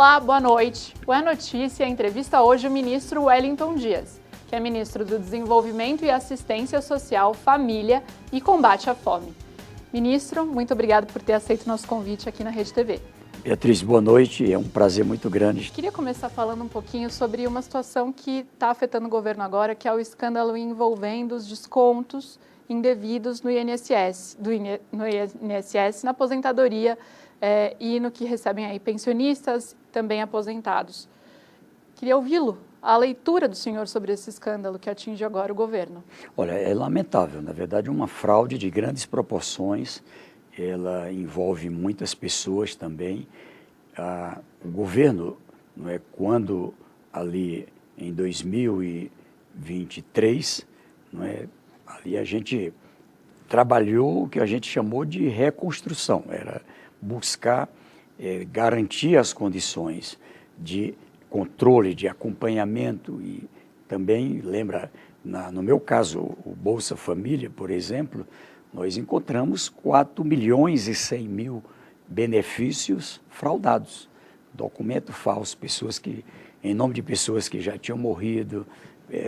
Olá, boa noite. O É Notícia entrevista hoje o ministro Wellington Dias, que é ministro do Desenvolvimento e Assistência Social, Família e Combate à Fome. Ministro, muito obrigado por ter aceito nosso convite aqui na Rede TV. Beatriz, boa noite, é um prazer muito grande. Queria começar falando um pouquinho sobre uma situação que está afetando o governo agora, que é o escândalo envolvendo os descontos indevidos no INSS, na aposentadoria e no que recebem aí pensionistas, também aposentados. Queria ouvi-lo, a leitura do senhor sobre esse escândalo que atinge agora o governo. Olha, é lamentável, na verdade, uma fraude de grandes proporções, ela envolve muitas pessoas também. O governo, não é, quando ali em 2023, não é, ali a gente trabalhou o que a gente chamou de reconstrução, era buscar garantir as condições de controle, de acompanhamento e também, lembra, no meu caso, o Bolsa Família, por exemplo, nós encontramos 4.100.000 benefícios fraudados, documento falso, pessoas que, em nome de pessoas que já tinham morrido,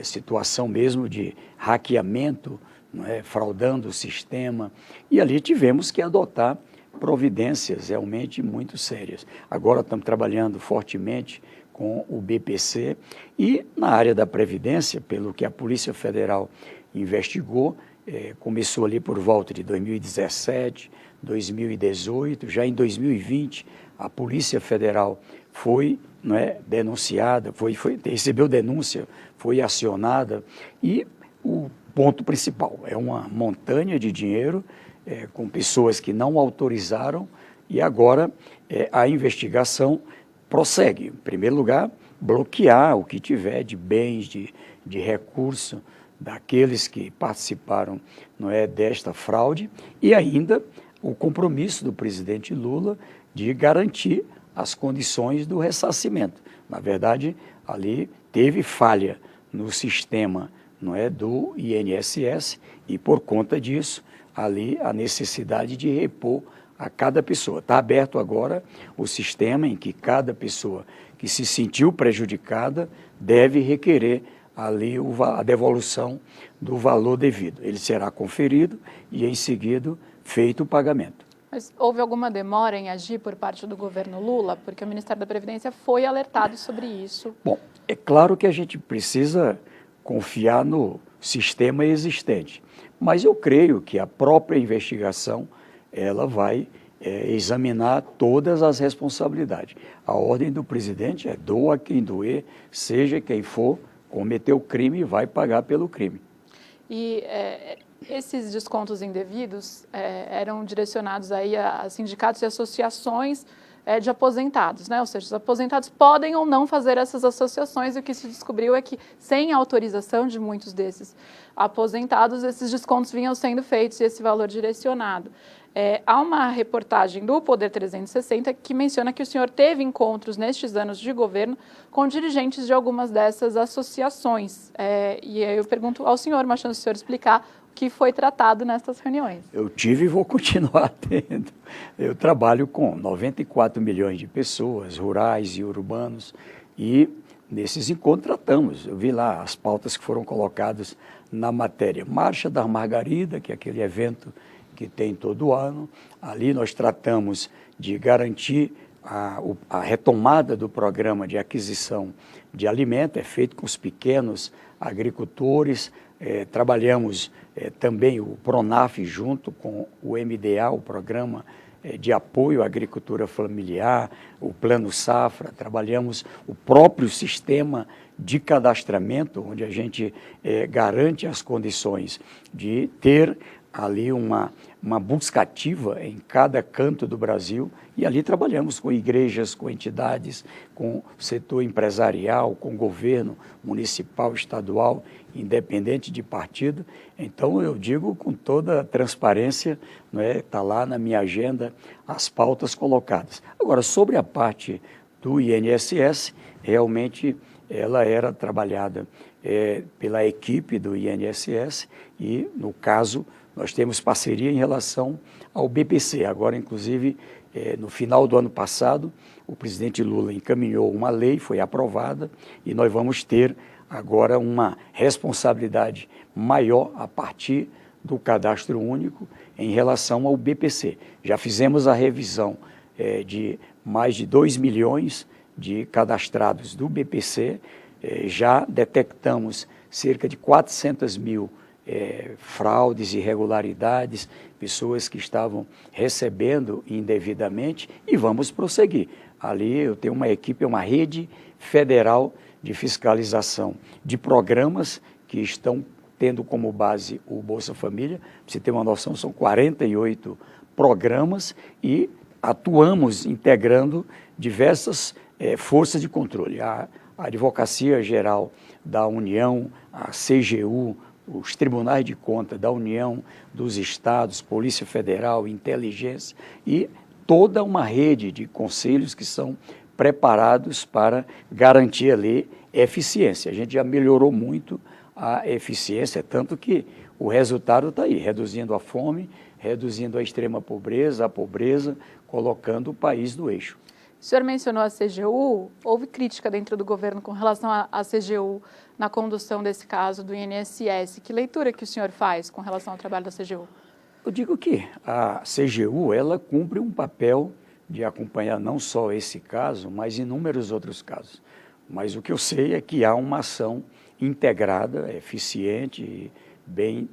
situação mesmo de hackeamento, não é, fraudando o sistema, e ali tivemos que adotar providências realmente muito sérias. Agora estamos trabalhando fortemente com o BPC e na área da Previdência, pelo que a Polícia Federal investigou, começou ali por volta de 2017, 2018, já em 2020 a Polícia Federal foi, não é, denunciada, recebeu denúncia, foi acionada e o ponto principal é uma montanha de dinheiro com pessoas que não autorizaram e agora a investigação prossegue. Em primeiro lugar, bloquear o que tiver de bens, de recurso daqueles que participaram, não é, desta fraude e ainda o compromisso do presidente Lula de garantir as condições do ressarcimento. Na verdade, ali teve falha no sistema, não é, do INSS e por conta disso, ali a necessidade de repor a cada pessoa. Está aberto agora o sistema em que cada pessoa que se sentiu prejudicada deve requerer ali a devolução do valor devido. Ele será conferido e, em seguida, feito o pagamento. Mas houve alguma demora em agir por parte do governo Lula? Porque o Ministério da Previdência foi alertado sobre isso. Bom, é claro que a gente precisa confiar no sistema existente, mas eu creio que a própria investigação ela vai examinar todas as responsabilidades. A ordem do presidente é doa quem doer, seja quem for, cometeu crime e vai pagar pelo crime. E esses descontos indevidos eram direcionados aí a sindicatos e associações de aposentados, né? Ou seja, os aposentados podem ou não fazer essas associações e o que se descobriu é que, sem autorização de muitos desses aposentados, esses descontos vinham sendo feitos e esse valor direcionado. Há uma reportagem do Poder 360 que menciona que o senhor teve encontros nestes anos de governo com dirigentes de algumas dessas associações. E aí eu pergunto ao senhor, mas achando o senhor explicar o que foi tratado nessas reuniões. Eu tive e vou continuar tendo. Eu trabalho com 94 milhões de pessoas, rurais e urbanos, e nesses encontros tratamos. Eu vi lá as pautas que foram colocadas na matéria. Marcha da Margarida, que é aquele evento que tem todo ano. Ali nós tratamos de garantir a retomada do programa de aquisição de alimento, é feito com os pequenos agricultores, trabalhamos também o PRONAF junto com o MDA, o Programa de Apoio à Agricultura Familiar, o Plano Safra, trabalhamos o próprio sistema de cadastramento, onde a gente garante as condições de ter ali uma busca ativa em cada canto do Brasil e ali trabalhamos com igrejas, com entidades, com o setor empresarial, com o governo municipal, estadual, independente de partido. Então eu digo com toda a transparência, não é, está lá na minha agenda as pautas colocadas. Agora, sobre a parte do INSS, realmente ela era trabalhada pela equipe do INSS e, no caso, nós temos parceria em relação ao BPC. Agora, inclusive, No final do ano passado, o presidente Lula encaminhou uma lei, foi aprovada, e nós vamos ter agora uma responsabilidade maior a partir do cadastro único em relação ao BPC. Já fizemos a revisão de mais de 2 milhões de cadastrados do BPC, já detectamos cerca de 400 mil fraudes, irregularidades, pessoas que estavam recebendo indevidamente, e vamos prosseguir. Ali eu tenho uma equipe, uma rede federal de fiscalização de programas que estão tendo como base o Bolsa Família. Para você ter uma noção, são 48 programas e atuamos integrando diversas forças de controle. A Advocacia Geral da União, a CGU, os tribunais de contas da União, dos estados, Polícia Federal, Inteligência e toda uma rede de conselhos que são preparados para garantir ali eficiência. A gente já melhorou muito a eficiência, tanto que o resultado está aí, reduzindo a fome, reduzindo a extrema pobreza, a pobreza, colocando o país no eixo. O senhor mencionou a CGU, houve crítica dentro do governo com relação à CGU na condução desse caso do INSS. Que leitura que o senhor faz com relação ao trabalho da CGU? Eu digo que a CGU, ela cumpre um papel de acompanhar não só esse caso, mas inúmeros outros casos. Mas o que eu sei é que há uma ação integrada, eficiente e bem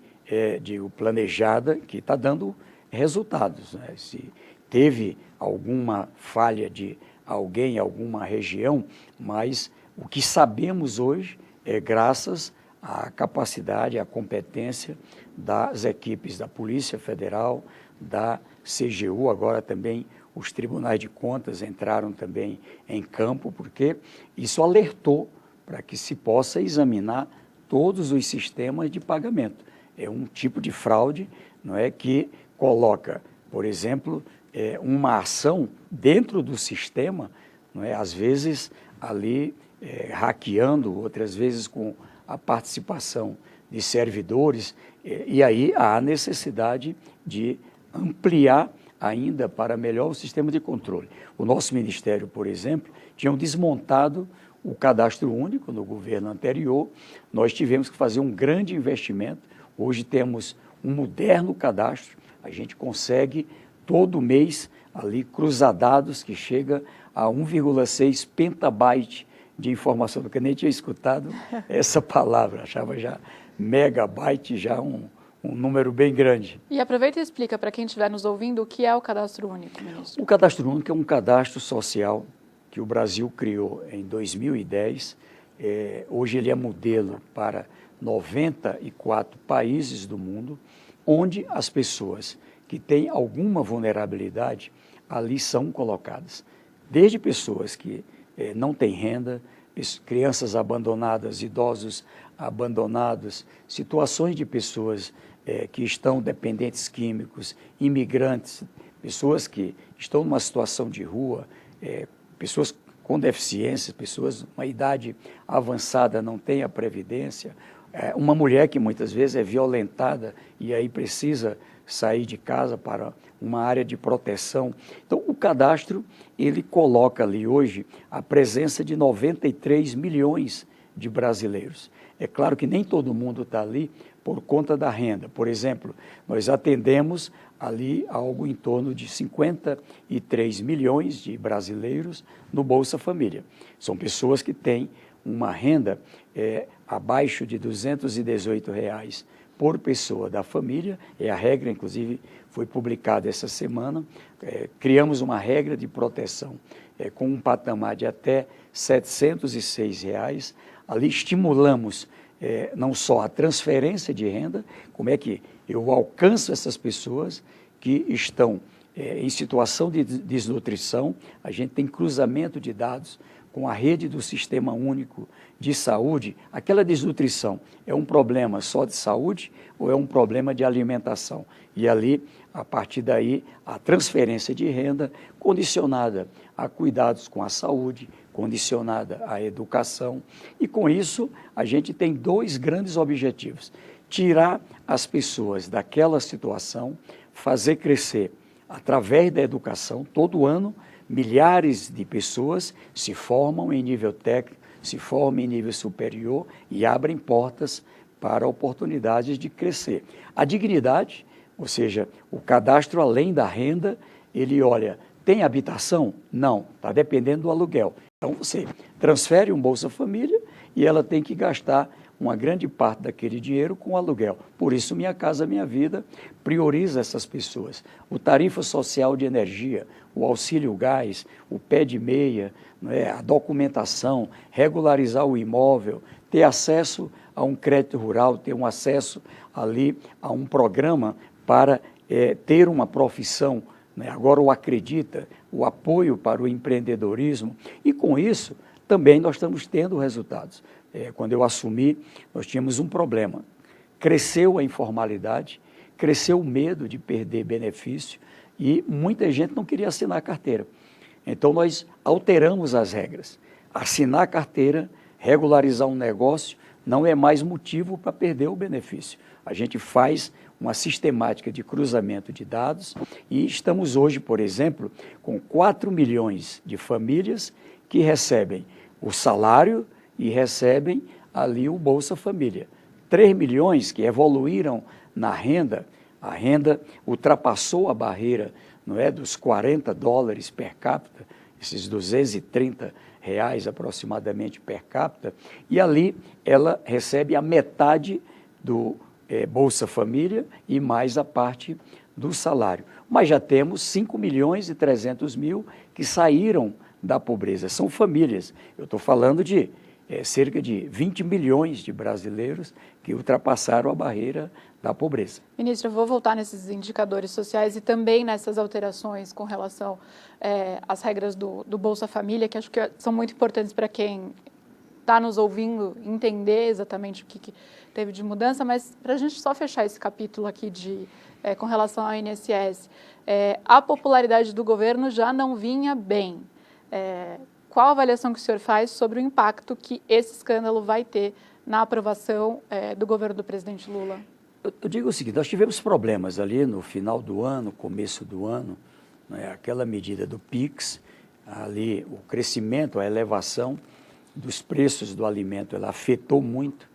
planejada, que está dando resultados, né? Se teve alguma falha de alguém, alguma região, mas o que sabemos hoje é graças à capacidade, à competência das equipes da Polícia Federal, da CGU, agora também os tribunais de contas entraram também em campo, porque isso alertou para que se possa examinar todos os sistemas de pagamento. É um tipo de fraude, não é, que coloca, por exemplo, uma ação dentro do sistema, não é, às vezes ali hackeando, outras vezes com a participação de servidores, e aí há a necessidade de ampliar ainda para melhor o sistema de controle. O nosso ministério, por exemplo, tinha desmontado o cadastro único no governo anterior. Nós tivemos que fazer um grande investimento. Hoje temos um moderno cadastro, a gente consegue todo mês ali cruzar dados que chega a 1,6 petabyte de informação, porque eu nem tinha escutado essa palavra, achava já megabyte, já um número bem grande. E aproveita e explica para quem estiver nos ouvindo o que é o Cadastro Único, ministro. O Cadastro Único é um cadastro social que o Brasil criou em 2010. Hoje ele é modelo para 94 países do mundo, onde as pessoas que têm alguma vulnerabilidade ali são colocadas. Desde pessoas que não têm renda, crianças abandonadas, idosos abandonados, situações de pessoas que estão dependentes químicos, imigrantes, pessoas que estão numa situação de rua, pessoas com deficiências, pessoas uma idade avançada, não tem a previdência, uma mulher que muitas vezes é violentada e aí precisa sair de casa para uma área de proteção. Então, o cadastro, ele coloca ali hoje a presença de 93 milhões de brasileiros. É claro que nem todo mundo está ali por conta da renda. Por exemplo, nós atendemos ali algo em torno de 53 milhões de brasileiros no Bolsa Família. São pessoas que têm uma renda abaixo de R$ 218 por pessoa da família, a regra, inclusive, foi publicada essa semana. Criamos uma regra de proteção com um patamar de até R$ 706. Ali estimulamos não só a transferência de renda, como é que eu alcanço essas pessoas que estão em situação de desnutrição. A gente tem cruzamento de dados com a rede do Sistema Único de Saúde. Aquela desnutrição é um problema só de saúde ou é um problema de alimentação? E ali, a partir daí, a transferência de renda condicionada a cuidados com a saúde, condicionada à educação. E com isso, a gente tem dois grandes objetivos: tirar as pessoas daquela situação, fazer crescer através da educação, todo ano, milhares de pessoas se formam em nível técnico, se formam em nível superior e abrem portas para oportunidades de crescer. A dignidade, ou seja, o cadastro além da renda, ele olha, tem habitação? Não, está dependendo do aluguel. Então você transfere um Bolsa Família e ela tem que gastar uma grande parte daquele dinheiro com aluguel. Por isso, Minha Casa Minha Vida prioriza essas pessoas. O tarifa social de energia, o auxílio gás, o pé de meia, a documentação, regularizar o imóvel, ter acesso a um crédito rural, ter um acesso ali a um programa para ter uma profissão. Agora o Acredita, o apoio para o empreendedorismo, e com isso também nós estamos tendo resultados. Quando eu assumi, nós tínhamos um problema. Cresceu a informalidade, cresceu o medo de perder benefício e muita gente não queria assinar a carteira. Então nós alteramos as regras. Assinar a carteira, regularizar um negócio, não é mais motivo para perder o benefício. A gente faz uma sistemática de cruzamento de dados e estamos hoje, por exemplo, com 4 milhões de famílias que recebem o salário e recebem ali o Bolsa Família. 3 milhões que evoluíram na renda, a renda ultrapassou a barreira, não é, dos $40 per capita, esses R$230 aproximadamente per capita, e ali ela recebe a metade do Bolsa Família e mais a parte do salário. Mas já temos 5.300.000 que saíram da pobreza, são famílias. Eu estou falando de cerca de 20 milhões de brasileiros que ultrapassaram a barreira da pobreza. Ministro, eu vou voltar nesses indicadores sociais e também nessas alterações com relação às regras do Bolsa Família, que acho que são muito importantes para quem está nos ouvindo entender exatamente o que teve de mudança, mas para a gente só fechar esse capítulo aqui com relação ao INSS, a popularidade do governo já não vinha bem. Qual a avaliação que o senhor faz sobre o impacto que esse escândalo vai ter na aprovação do governo do presidente Lula? Eu digo o seguinte, nós tivemos problemas ali no final do ano, começo do ano, aquela medida do PIX, ali o crescimento, a elevação dos preços do alimento, ela afetou muito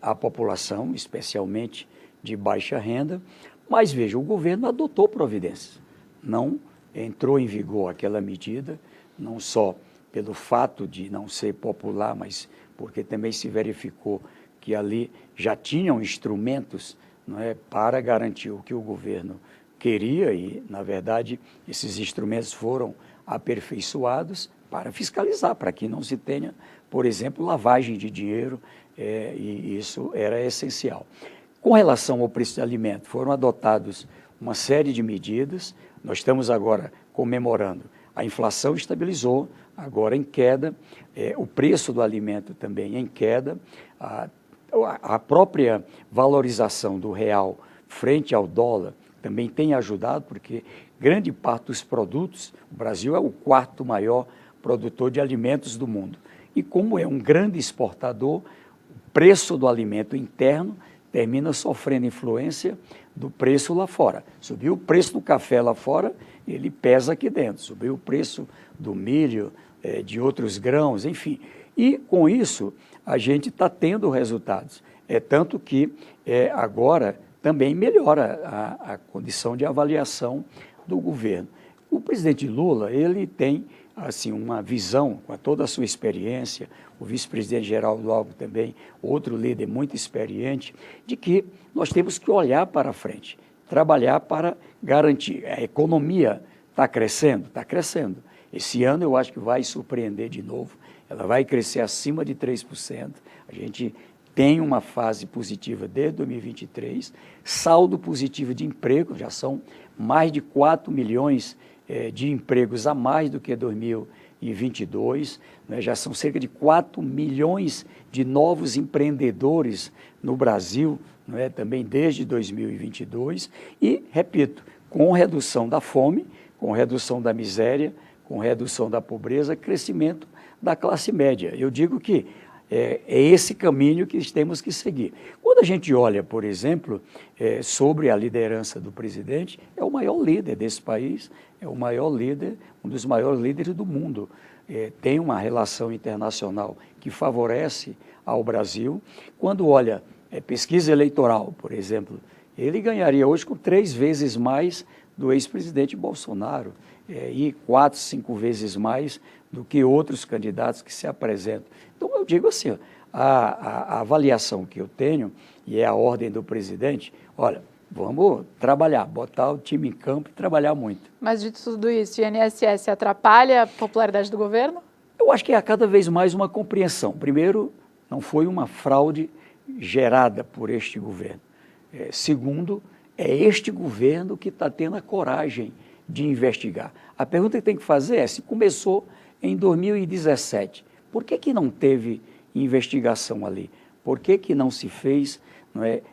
a população, especialmente de baixa renda, mas veja, o governo adotou providências, não entrou em vigor aquela medida, não só pelo fato de não ser popular, mas porque também se verificou que ali já tinham instrumentos, não é, para garantir o que o governo queria e, na verdade, esses instrumentos foram aperfeiçoados para fiscalizar, para que não se tenha, por exemplo, lavagem de dinheiro, e isso era essencial. Com relação ao preço de alimento, foram adotados uma série de medidas, nós estamos agora comemorando, a inflação estabilizou, agora em queda, o preço do alimento também em queda, a própria valorização do real frente ao dólar também tem ajudado, porque grande parte dos produtos, o Brasil é o 4º maior produtor de alimentos do mundo. E como é um grande exportador, o preço do alimento interno termina sofrendo influência do preço lá fora. Subiu o preço do café lá fora, ele pesa aqui dentro. Subiu o preço do milho, de outros grãos, enfim. E com isso, a gente está tendo resultados. Tanto que agora também melhora a condição de avaliação do governo. O presidente Lula, ele tem assim, uma visão, com toda a sua experiência, o vice-presidente Geraldo Alckmin também, outro líder muito experiente, de que nós temos que olhar para frente, trabalhar para garantir. A economia está crescendo? Está crescendo. Esse ano eu acho que vai surpreender de novo, ela vai crescer acima de 3%, a gente tem uma fase positiva desde 2023, saldo positivo de emprego, já são mais de 4 milhões de empregos a mais do que 2022, né? Já são cerca de 4 milhões de novos empreendedores no Brasil, né? Também desde 2022, e, repito, com redução da fome, com redução da miséria, com redução da pobreza, crescimento da classe média. Eu digo que é esse caminho que temos que seguir. Quando a gente olha, por exemplo, sobre a liderança do presidente, é o maior líder desse país, é o maior líder, um dos maiores líderes do mundo. Tem uma relação internacional que favorece ao Brasil. Quando olha pesquisa eleitoral, por exemplo, ele ganharia hoje com 3 vezes mais do ex-presidente Bolsonaro e 4, 5 vezes mais do que outros candidatos que se apresentam. Então, eu digo assim, a avaliação que eu tenho, e é a ordem do presidente, olha, vamos trabalhar, botar o time em campo e trabalhar muito. Mas de tudo isso, o INSS atrapalha a popularidade do governo? Eu acho que é cada vez mais uma compreensão. Primeiro, não foi uma fraude gerada por este governo. Segundo, é este governo que está tendo a coragem de investigar. A pergunta que tem que fazer é, se começou em 2017, por que não teve investigação ali? Por que não se fez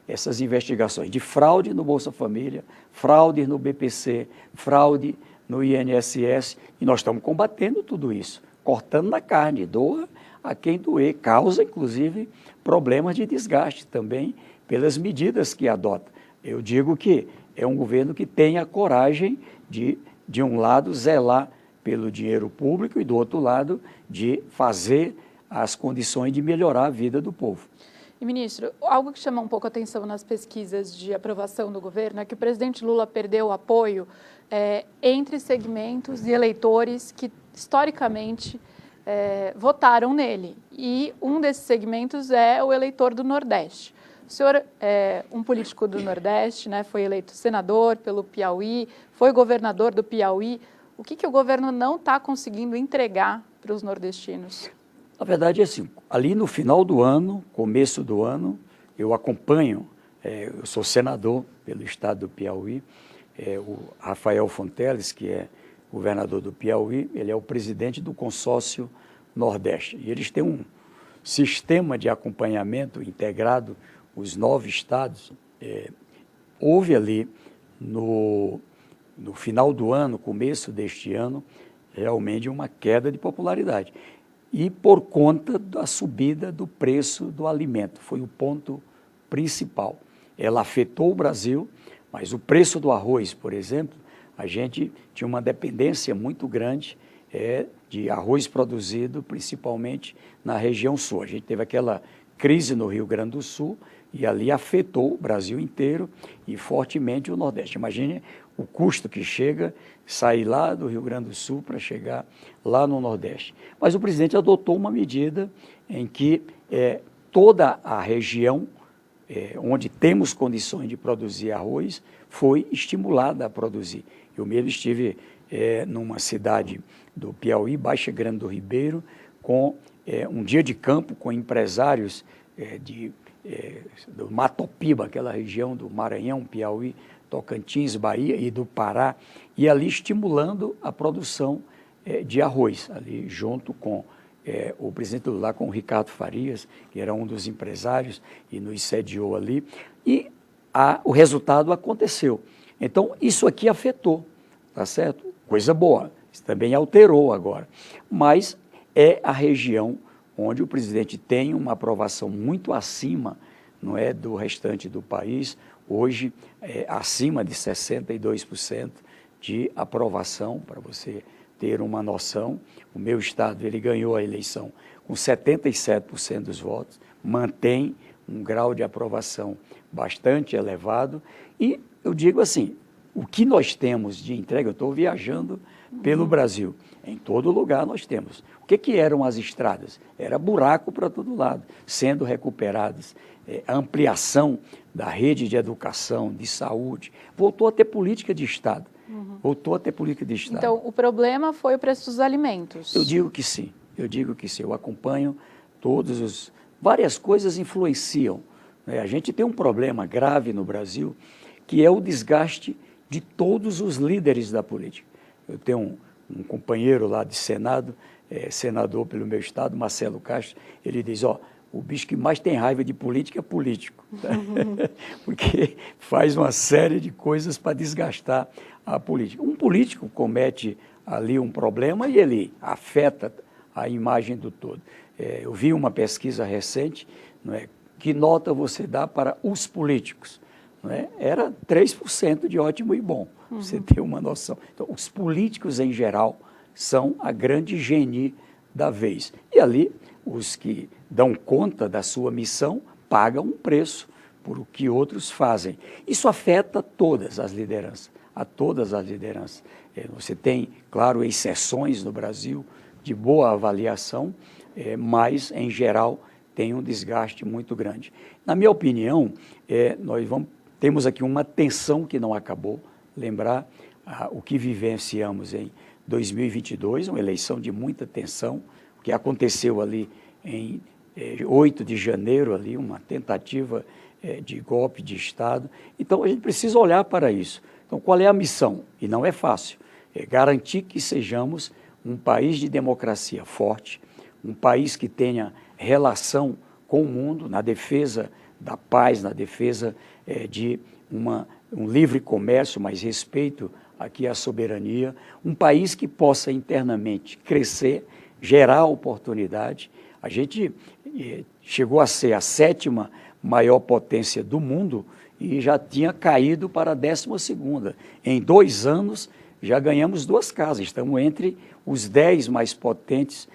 essas investigações de fraude no Bolsa Família, fraude no BPC, fraude no INSS? E nós estamos combatendo tudo isso, cortando na carne, doa a quem doer, causa inclusive problemas de desgaste também pelas medidas que adota. Eu digo que é um governo que tem a coragem de um lado, zelar pelo dinheiro público e, do outro lado, de fazer as condições de melhorar a vida do povo. E, ministro, algo que chama um pouco a atenção nas pesquisas de aprovação do governo é que o presidente Lula perdeu apoio entre segmentos e eleitores que, historicamente, votaram nele. E um desses segmentos é o eleitor do Nordeste. O senhor é um político do Nordeste, né, foi eleito senador pelo Piauí, foi governador do Piauí. O que o governo não está conseguindo entregar para os nordestinos? Na verdade, é assim, ali no final do ano, começo do ano, eu acompanho, eu sou senador pelo estado do Piauí, o Rafael Fonteles, que é governador do Piauí, ele é o presidente do consórcio Nordeste. E eles têm um sistema de acompanhamento integrado, os 9 estados. Houve ali, no final do ano, começo deste ano, realmente uma queda de popularidade. E por conta da subida do preço do alimento, foi o ponto principal. Ela afetou o Brasil, mas o preço do arroz, por exemplo, a gente tinha uma dependência muito grande de arroz produzido principalmente na região sul. A gente teve aquela crise no Rio Grande do Sul e ali afetou o Brasil inteiro e fortemente o Nordeste. Imagine o custo que chega sair lá do Rio Grande do Sul para chegar lá no Nordeste. Mas o presidente adotou uma medida em que toda a região onde temos condições de produzir arroz foi estimulada a produzir. Eu mesmo estive numa cidade do Piauí, Baixa Grande do Ribeiro, com um dia de campo com empresários do Matopiba, aquela região do Maranhão, Piauí, Tocantins, Bahia e do Pará, e ali estimulando a produção de arroz, ali junto com o presidente Lula, com o Ricardo Farias, que era um dos empresários e nos sediou ali, e o resultado aconteceu. Então, isso aqui afetou, tá certo? Coisa boa, isso também alterou agora, mas é a região onde o presidente tem uma aprovação muito acima, não é, do restante do país, hoje acima de 62% de aprovação, para você ter uma noção. O meu estado, ele ganhou a eleição com 77% dos votos, mantém um grau de aprovação bastante elevado e eu digo assim, o que nós temos de entrega, eu estou viajando pelo Brasil, em todo lugar nós temos. O que eram as estradas? Era buraco para todo lado, sendo recuperadas. A ampliação da rede de educação, de saúde, voltou a ter política de Estado. Voltou a ter política de Estado. Então, o problema foi o preço dos alimentos? Eu digo que sim, eu acompanho várias coisas influenciam. A gente tem um problema grave no Brasil, que é o desgaste de todos os líderes da política. Eu tenho um companheiro lá de Senado, senador pelo meu estado, Marcelo Castro, ele diz, o bicho que mais tem raiva de política é político, tá? Porque faz uma série de coisas para desgastar a política. Um político comete ali um problema e ele afeta a imagem do todo. Eu vi uma pesquisa recente, não é? Que nota você dá para os políticos? Não é? Era 3% de ótimo e bom, você ter uma noção. Então, os políticos em geral são a grande genie da vez. E ali, os que dão conta da sua missão pagam um preço por o que outros fazem. Isso afeta todas as lideranças, a todas as lideranças. Você tem, claro, exceções no Brasil de boa avaliação, mas, em geral, tem um desgaste muito grande. Na minha opinião, temos aqui uma tensão que não acabou. Lembrar o que vivenciamos em 2022, uma eleição de muita tensão, o que aconteceu ali em 8 de janeiro, ali, uma tentativa de golpe de Estado. Então, a gente precisa olhar para isso. Então, qual é a missão? E não é fácil. É garantir que sejamos um país de democracia forte, um país que tenha relação com o mundo na defesa da paz, na defesa de um livre comércio, mas respeito aqui à soberania, um país que possa internamente crescer, gerar oportunidade. A gente chegou a ser a 7ª maior potência do mundo e já tinha caído para a 12ª. Em 2 anos, já ganhamos 2 casas, estamos entre os 10 mais potentes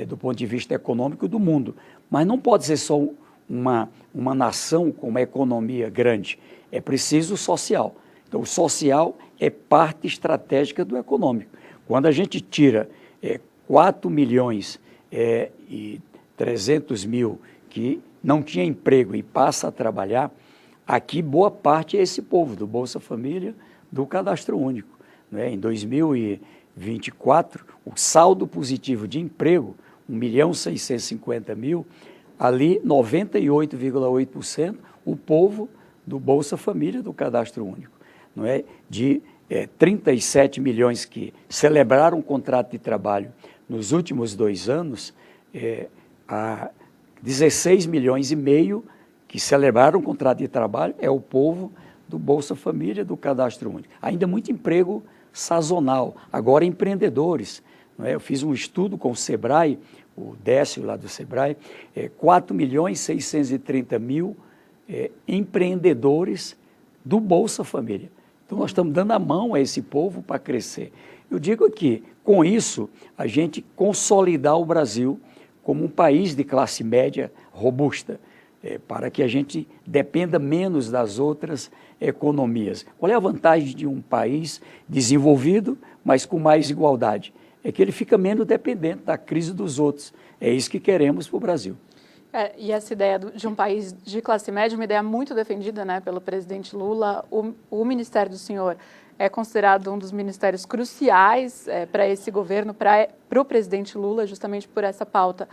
do ponto de vista econômico do mundo. Mas não pode ser só uma nação com uma economia grande, é preciso social. Então, o social é parte estratégica do econômico. Quando a gente tira 4 milhões e 300 mil que não tinha emprego e passa a trabalhar, aqui boa parte é esse povo do Bolsa Família, do Cadastro Único. Em 2024, o saldo positivo de emprego, 1.650.000, ali 98,8% o povo do Bolsa Família, do Cadastro Único. De 37 milhões que celebraram um contrato de trabalho nos últimos 2 anos, há 16 milhões e meio que celebraram um contrato de trabalho é o povo do Bolsa Família, do Cadastro Único. Ainda muito emprego sazonal, agora empreendedores. Eu fiz um estudo com o Sebrae, o Décio lá do Sebrae, 4.630.000 empreendedores do Bolsa Família. Então, nós estamos dando a mão a esse povo para crescer. Eu digo aqui, com isso, a gente consolidar o Brasil como um país de classe média robusta, para que a gente dependa menos das outras economias. Qual é a vantagem de um país desenvolvido, mas com mais igualdade? É que ele fica menos dependente da crise dos outros. É isso que queremos para o Brasil. E essa ideia de um país de classe média, uma ideia muito defendida, né, pelo presidente Lula. O Ministério do Senhor é considerado um dos ministérios cruciais para esse governo, para o presidente Lula, justamente por essa pauta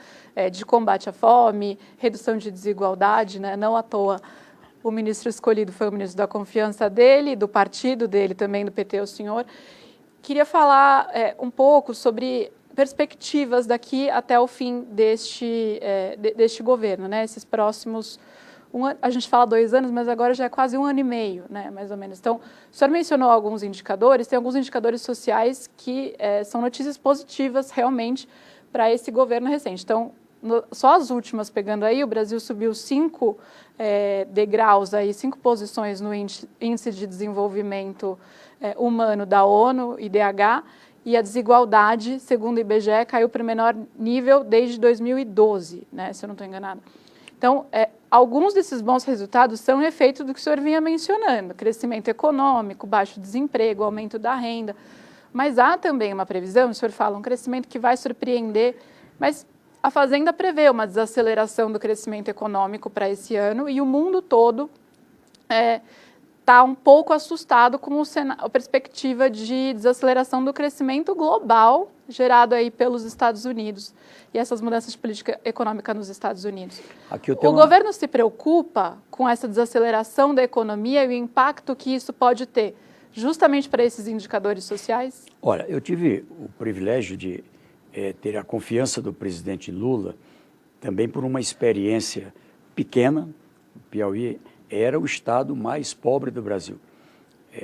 de combate à fome, redução de desigualdade, né? Não à toa o ministro escolhido foi o ministro da confiança dele, do partido dele também, do PT, o senhor. Queria falar um pouco sobre perspectivas daqui até o fim deste governo, né? Esses próximos, a gente fala 2 anos, mas agora já é quase 1 ano e meio, né? Mais ou menos. Então, o senhor mencionou alguns indicadores, tem alguns indicadores sociais que são notícias positivas realmente para esse governo recente. Então, só as últimas pegando aí, o Brasil subiu 5 degraus, aí, 5 posições no Índice de Desenvolvimento Humano da ONU, IDH, e a desigualdade, segundo o IBGE, caiu para o menor nível desde 2012, né, se eu não estou enganada. Então, alguns desses bons resultados são efeito do que o senhor vinha mencionando, crescimento econômico, baixo desemprego, aumento da renda, mas há também uma previsão, o senhor fala, um crescimento que vai surpreender, mas a Fazenda prevê uma desaceleração do crescimento econômico para esse ano e o mundo todo está um pouco assustado com a perspectiva de desaceleração do crescimento global gerado aí pelos Estados Unidos e essas mudanças de política econômica nos Estados Unidos. O governo se preocupa com essa desaceleração da economia e o impacto que isso pode ter justamente para esses indicadores sociais? Olha, eu tive o privilégio de ter a confiança do presidente Lula, também por uma experiência pequena. O Piauí era o estado mais pobre do Brasil.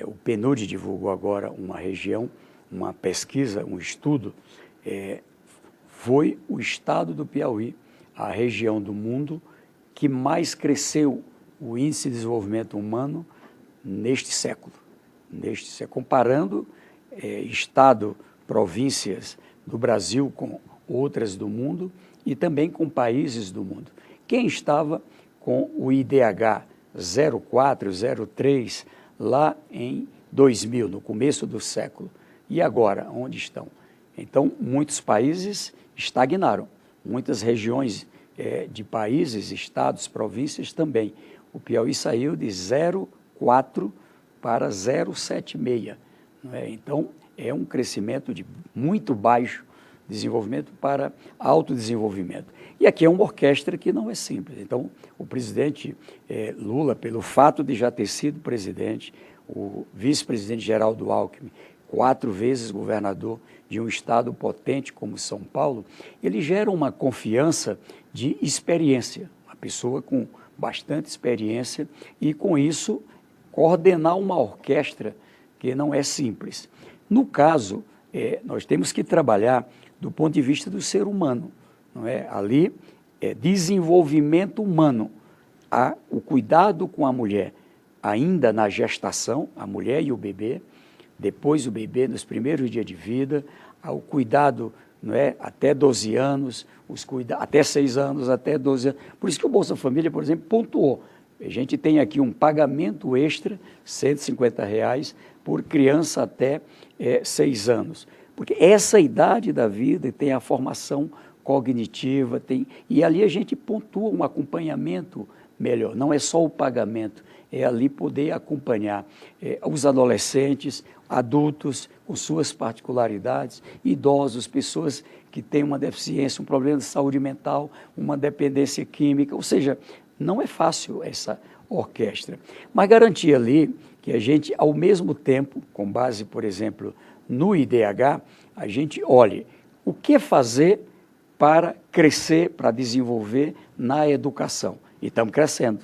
O PNUD divulgou agora uma região, uma pesquisa, um estudo, foi o estado do Piauí a região do mundo que mais cresceu o índice de desenvolvimento humano neste século. Comparando estado, províncias do Brasil com outras do mundo e também com países do mundo. Quem estava com o IDH 0,4, 0,3 lá em 2000, no começo do século, e agora, onde estão? Então, muitos países estagnaram, muitas regiões de países, estados, províncias também. O Piauí saiu de 0,4 para 0,76. Não é? Então, é um crescimento de muito baixo desenvolvimento para alto desenvolvimento. E aqui é uma orquestra que não é simples. Então, o presidente Lula, pelo fato de já ter sido presidente, o vice-presidente Geraldo Alckmin, 4 vezes governador de um estado potente como São Paulo, ele gera uma confiança de experiência, uma pessoa com bastante experiência e, com isso, coordenar uma orquestra que não é simples. No caso, nós temos que trabalhar do ponto de vista do ser humano, não é? Ali é desenvolvimento humano, há o cuidado com a mulher, ainda na gestação, a mulher e o bebê, depois o bebê nos primeiros dias de vida, há o cuidado, não é? Até 12 anos, até 6 anos, até 12 anos. Por isso que o Bolsa Família, por exemplo, pontuou. A gente tem aqui um pagamento extra, R$ 150 por criança até 6 anos. Porque essa idade da vida tem a formação cognitiva, e ali a gente pontua um acompanhamento melhor. Não é só o pagamento, é ali poder acompanhar os adolescentes, adultos com suas particularidades, idosos, pessoas que têm uma deficiência, um problema de saúde mental, uma dependência química, ou seja, não é fácil essa orquestra. Mas garantir ali que a gente, ao mesmo tempo, com base, por exemplo, no IDH, a gente olhe o que fazer para crescer, para desenvolver na educação. E estamos crescendo.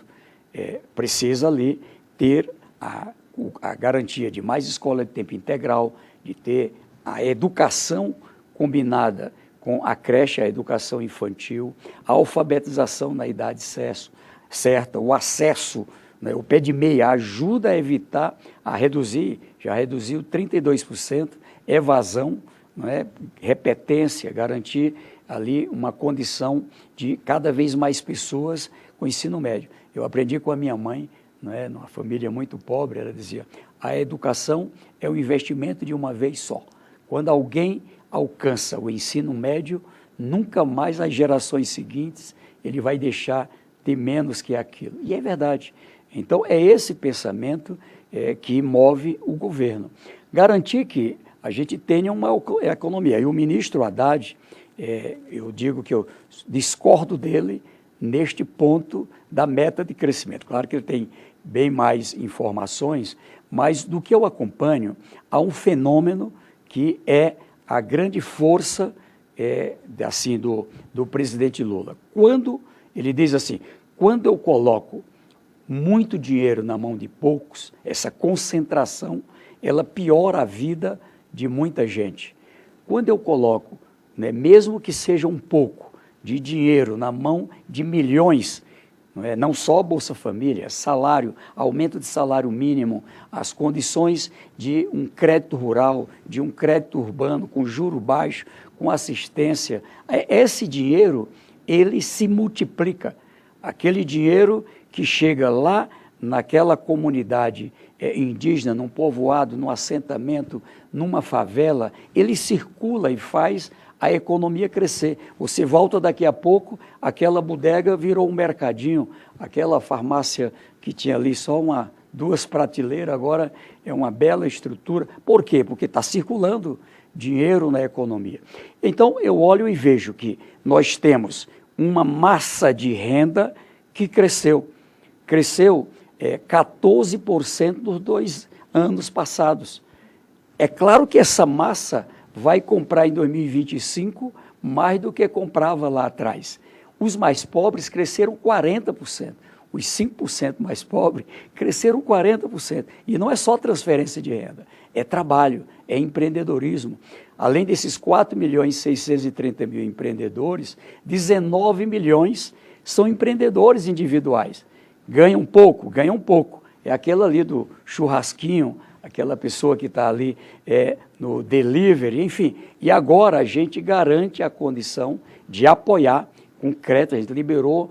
Precisa ali ter a garantia de mais escola de tempo integral, de ter a educação combinada com a creche, a educação infantil, a alfabetização na idade certa, o acesso, né, o pé de meia ajuda a evitar, a reduzir, já reduziu 32%, evasão, não é, repetência, garantir ali uma condição de cada vez mais pessoas com ensino médio. Eu aprendi com a minha mãe, não é, numa família muito pobre, ela dizia, a educação é um investimento de uma vez só. Quando alguém alcança o ensino médio, nunca mais as gerações seguintes ele vai deixar de menos que aquilo. E é verdade. Então, é esse pensamento que move o governo. Garantir que a gente tenha uma economia. E o ministro Haddad, eu digo que eu discordo dele neste ponto da meta de crescimento. Claro que ele tem bem mais informações, mas do que eu acompanho, há um fenômeno que é a grande força assim, do presidente Lula. Quando ele diz assim, quando eu coloco muito dinheiro na mão de poucos, essa concentração, ela piora a vida de muita gente. Quando eu coloco, né, mesmo que seja um pouco de dinheiro na mão de milhões, não só Bolsa Família, salário, aumento de salário mínimo, as condições de um crédito rural, de um crédito urbano com juro baixo, com assistência, esse dinheiro, ele se multiplica. Aquele dinheiro que chega lá naquela comunidade indígena, num povoado, num assentamento, numa favela, ele circula e faz a economia crescer. Você volta daqui a pouco, aquela bodega virou um mercadinho, aquela farmácia que tinha ali só 2 prateleiras, agora é uma bela estrutura. Por quê? Porque está circulando dinheiro na economia. Então, eu olho e vejo que nós temos uma massa de renda que cresceu. Cresceu 14% nos 2 anos passados. É claro que essa massa vai comprar em 2025 mais do que comprava lá atrás. Os mais pobres cresceram 40%. Os 5% mais pobres cresceram 40%. E não é só transferência de renda, é trabalho, é empreendedorismo. Além desses 4.630.000 empreendedores, 19 milhões são empreendedores individuais. Ganham pouco. É aquela ali do churrasquinho, aquela pessoa que está ali no delivery, enfim. E agora a gente garante a condição de apoiar com crédito. A gente liberou,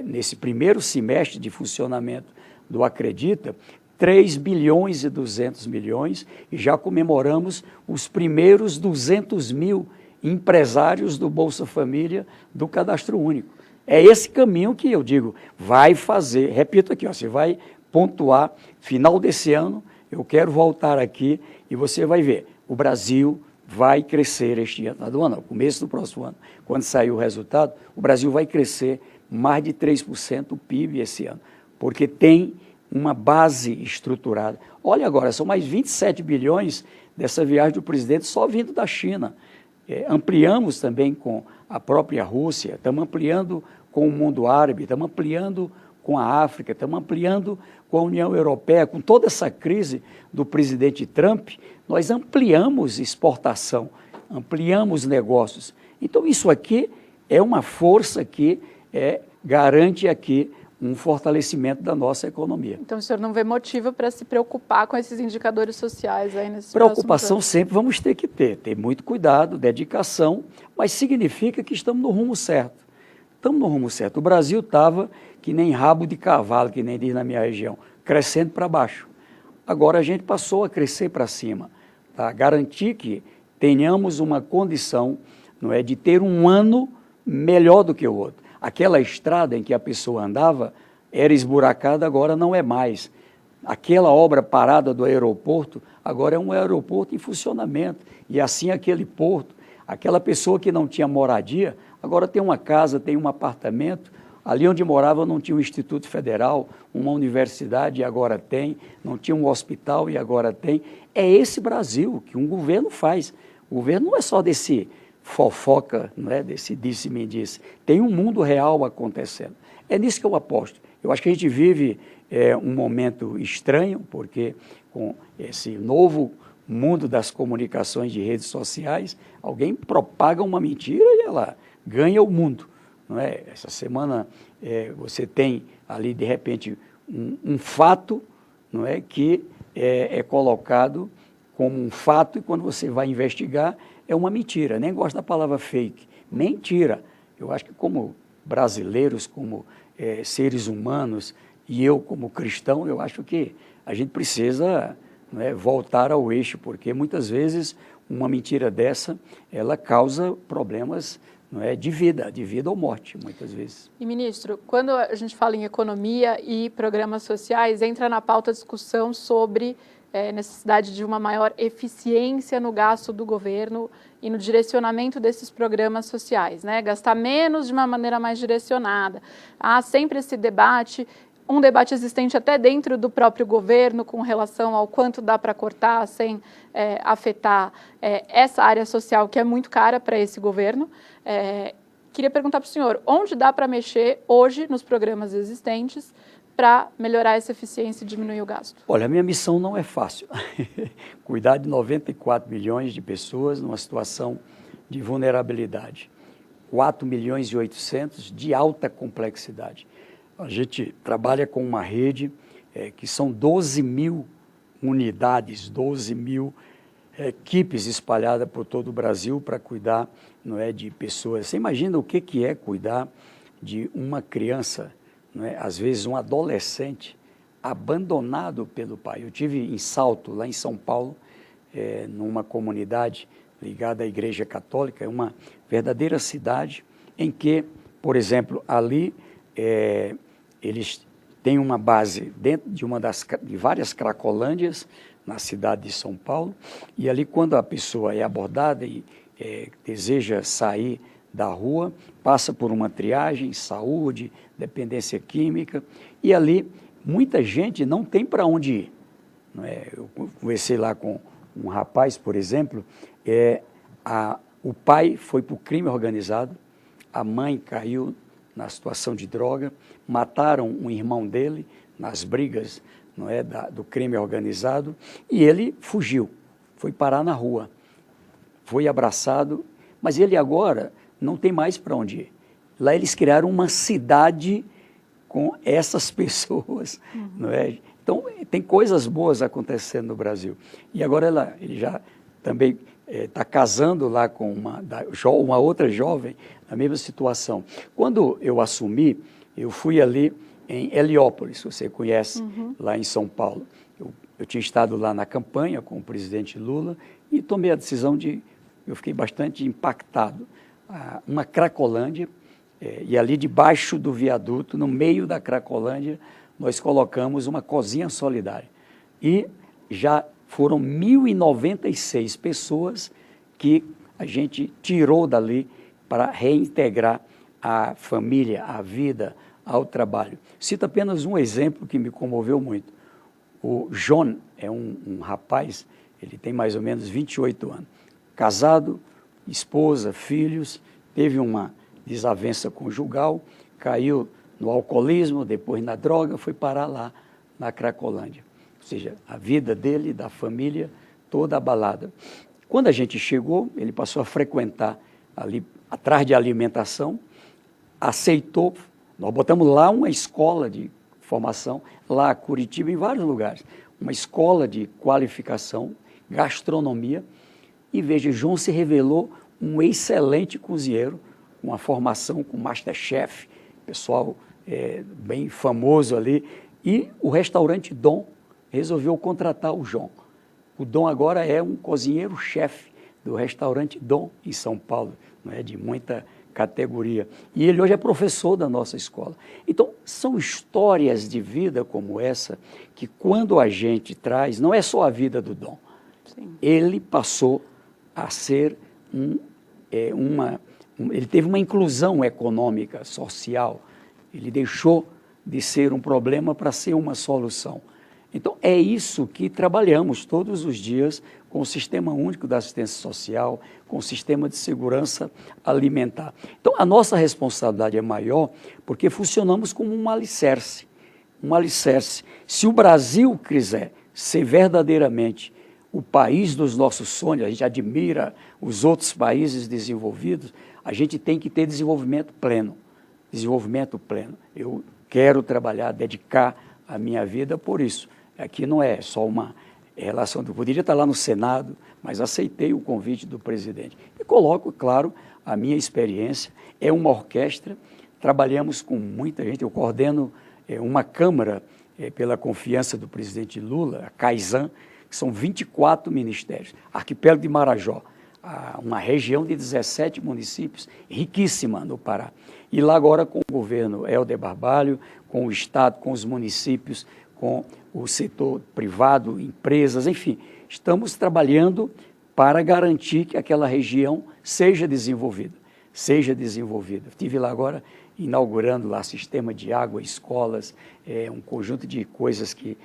nesse primeiro semestre de funcionamento do Acredita, 3 bilhões e 200 milhões e já comemoramos os primeiros 200 mil empresários do Bolsa Família do Cadastro Único. É esse caminho que eu digo, vai fazer, repito aqui, você vai pontuar, final desse ano, eu quero voltar aqui e você vai ver, o Brasil vai crescer este ano, no começo do próximo ano, quando sair o resultado, o Brasil vai crescer mais de 3% o PIB esse ano, porque tem uma base estruturada. Olha agora, são mais 27 bilhões dessa viagem do presidente só vindo da China. Ampliamos também com a própria Rússia, estamos ampliando com o mundo árabe, estamos ampliando com a África, estamos ampliando com a União Europeia, com toda essa crise do presidente Trump, nós ampliamos exportação, ampliamos negócios. Então isso aqui é uma força que garante aqui um fortalecimento da nossa economia. Então o senhor não vê motivo para se preocupar com esses indicadores sociais aí nesses Preocupação sempre vamos ter que ter muito cuidado, dedicação, mas significa que estamos no rumo certo. Estamos no rumo certo. O Brasil estava que nem rabo de cavalo, que nem diz na minha região, crescendo para baixo. Agora a gente passou a crescer para cima, tá? Garantir que tenhamos uma condição, não é, de ter um ano melhor do que o outro. Aquela estrada em que a pessoa andava era esburacada, agora não é mais. Aquela obra parada do aeroporto, agora é um aeroporto em funcionamento. E assim aquele porto, aquela pessoa que não tinha moradia, agora tem uma casa, tem um apartamento. Ali onde morava não tinha um Instituto Federal, uma universidade, e agora tem. Não tinha um hospital, e agora tem. É esse Brasil que um governo faz. O governo não é só desse fofoca, não é? Desse disse-me-disse. Tem um mundo real acontecendo. É nisso que eu aposto. Eu acho que a gente vive um momento estranho, porque com esse novo mundo das comunicações de redes sociais, alguém propaga uma mentira e ela ganha o mundo. Não é? Essa semana você tem ali, de repente, um fato, não é? Que é colocado como um fato e quando você vai investigar é uma mentira. Nem gosto da palavra fake. Mentira. Eu acho que como brasileiros, como seres humanos e eu como cristão, eu acho que a gente precisa, não é, voltar ao eixo, porque muitas vezes uma mentira dessa, ela causa problemas, não é, de vida ou morte, muitas vezes. E, ministro, quando a gente fala em economia e programas sociais, entra na pauta a discussão sobre necessidade de uma maior eficiência no gasto do governo e no direcionamento desses programas sociais, né? Gastar menos de uma maneira mais direcionada. Há sempre esse debate, um debate existente até dentro do próprio governo com relação ao quanto dá para cortar sem afetar essa área social que é muito cara para esse governo. Queria perguntar para o senhor, onde dá para mexer hoje nos programas existentes para melhorar essa eficiência e diminuir o gasto? Olha, a minha missão não é fácil. Cuidar de 94 milhões de pessoas numa situação de vulnerabilidade. 4 milhões e 800 de alta complexidade. A gente trabalha com uma rede que são 12 mil unidades, 12 mil equipes espalhadas por todo o Brasil para cuidar, não é, de pessoas. Você imagina o que é cuidar de uma criança, não é, às vezes um adolescente abandonado pelo pai. Eu tive em Salto, lá em São Paulo, numa comunidade ligada à Igreja Católica, é uma verdadeira cidade em que, por exemplo, ali eles têm uma base dentro de várias cracolândias na cidade de São Paulo, e ali quando a pessoa é abordada e deseja sair da rua, passa por uma triagem, saúde, dependência química, e ali muita gente não tem para onde ir. Não é? Eu conversei lá com um rapaz, por exemplo, o pai foi para o crime organizado, a mãe caiu na situação de droga, mataram um irmão dele nas brigas, não é, do crime organizado, e ele fugiu, foi parar na rua, foi abraçado, mas ele agora não tem mais para onde ir. Lá eles criaram uma cidade com essas pessoas, não é? Então, tem coisas boas acontecendo no Brasil. E agora ele já também está casando lá com uma outra jovem, na mesma situação. Quando eu assumi, eu fui ali em Heliópolis, você conhece, lá em São Paulo. Eu tinha estado lá na campanha com o presidente Lula e tomei a decisão eu fiquei bastante impactado. Uma Cracolândia, e ali debaixo do viaduto, no meio da Cracolândia, nós colocamos uma cozinha solidária. E já foram 1.096 pessoas que a gente tirou dali para reintegrar a família, a vida, ao trabalho. Cito apenas um exemplo que me comoveu muito. O John é um rapaz, ele tem mais ou menos 28 anos, casado, esposa, filhos, teve uma desavença conjugal, caiu no alcoolismo, depois na droga, foi parar lá na Cracolândia. Ou seja, a vida dele, da família, toda abalada. Quando a gente chegou, ele passou a frequentar ali, atrás de alimentação, aceitou, nós botamos lá uma escola de formação, lá Curitiba, em vários lugares, uma escola de qualificação, gastronomia, e veja, João se revelou um excelente cozinheiro, com uma formação com Masterchef, pessoal bem famoso ali, e o restaurante Dom resolveu contratar o João. O Dom agora é um cozinheiro-chefe do restaurante Dom, em São Paulo, não é, de muita categoria. E ele hoje é professor da nossa escola. Então, são histórias de vida como essa, que quando a gente traz, não é só a vida do Dom. Sim. Ele passou a ser ele teve uma inclusão econômica, social, ele deixou de ser um problema para ser uma solução. Então, é isso que trabalhamos todos os dias com o Sistema Único da Assistência Social, com o Sistema de Segurança Alimentar. Então, a nossa responsabilidade é maior porque funcionamos como um alicerce. Um alicerce. Se o Brasil quiser ser verdadeiramente o país dos nossos sonhos, a gente admira os outros países desenvolvidos, a gente tem que ter desenvolvimento pleno. Desenvolvimento pleno. Eu quero trabalhar, dedicar a minha vida por isso. Aqui não é só uma relação, eu poderia estar lá no Senado, mas aceitei o convite do presidente. E coloco, claro, a minha experiência, é uma orquestra, trabalhamos com muita gente, eu coordeno uma Câmara pela confiança do presidente Lula, a CAISAN, que são 24 ministérios, Arquipélago de Marajó, uma região de 17 municípios, riquíssima no Pará. E lá agora com o governo Helder Barbalho, com o Estado, com os municípios, com o setor privado, empresas, enfim, estamos trabalhando para garantir que aquela região seja desenvolvida. Estive lá agora inaugurando lá sistema de água, escolas, um conjunto de coisas que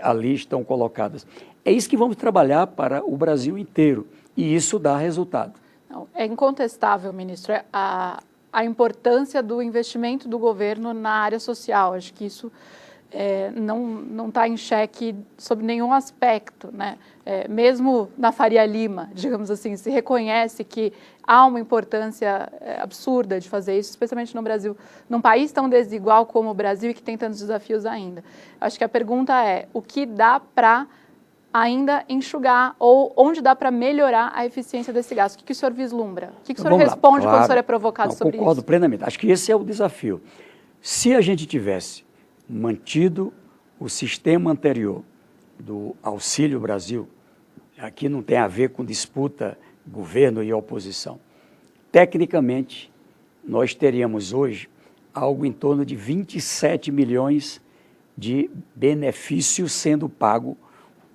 ali estão colocadas. É isso que vamos trabalhar para o Brasil inteiro e isso dá resultado. Não, é incontestável, ministro, a importância do investimento do governo na área social. Acho que isso não está em xeque sob nenhum aspecto, né? Mesmo na Faria Lima, digamos assim, se reconhece que há uma importância absurda de fazer isso, especialmente no Brasil, num país tão desigual como o Brasil e que tem tantos desafios ainda. Acho que a pergunta é, o que dá para ainda enxugar ou onde dá para melhorar a eficiência desse gasto? O que o senhor vislumbra? O que o senhor responde quando o senhor é provocado sobre isso? Concordo plenamente. Acho que esse é o desafio. Se a gente tivesse mantido o sistema anterior do Auxílio Brasil, aqui não tem a ver com disputa governo e oposição. Tecnicamente, nós teríamos hoje algo em torno de 27 milhões de benefícios sendo pago,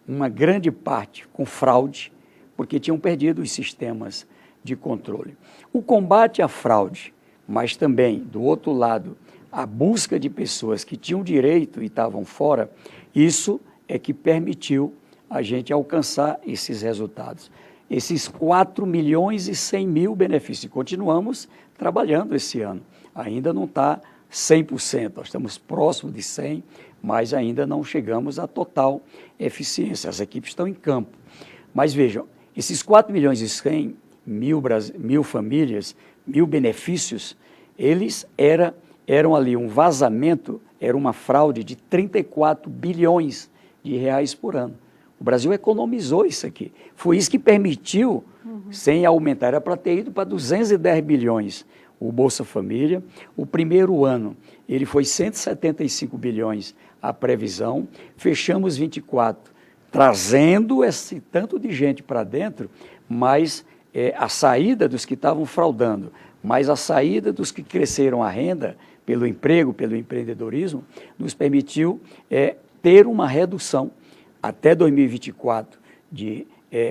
uma grande parte com fraude, porque tinham perdido os sistemas de controle. O combate à fraude, mas também, do outro lado, a busca de pessoas que tinham direito e estavam fora, isso é que permitiu a gente alcançar esses resultados. Esses 4 milhões e 100 mil benefícios. Continuamos trabalhando esse ano. Ainda não está 100%, nós estamos próximos de 100%, mas ainda não chegamos à total eficiência. As equipes estão em campo. Mas vejam, esses 4 milhões e 100 mil famílias, 1.000 benefícios, eles eram ali um vazamento, era uma fraude de 34 bilhões de reais por ano. O Brasil economizou isso aqui. Foi isso que permitiu, sem aumentar, era para ter ido para 210 bilhões o Bolsa Família. O primeiro ano, ele foi 175 bilhões a previsão, fechamos 24, trazendo esse tanto de gente para dentro, mas a saída dos que estavam fraudando, mas a saída dos que cresceram a renda pelo emprego, pelo empreendedorismo, nos permitiu ter uma redução até 2024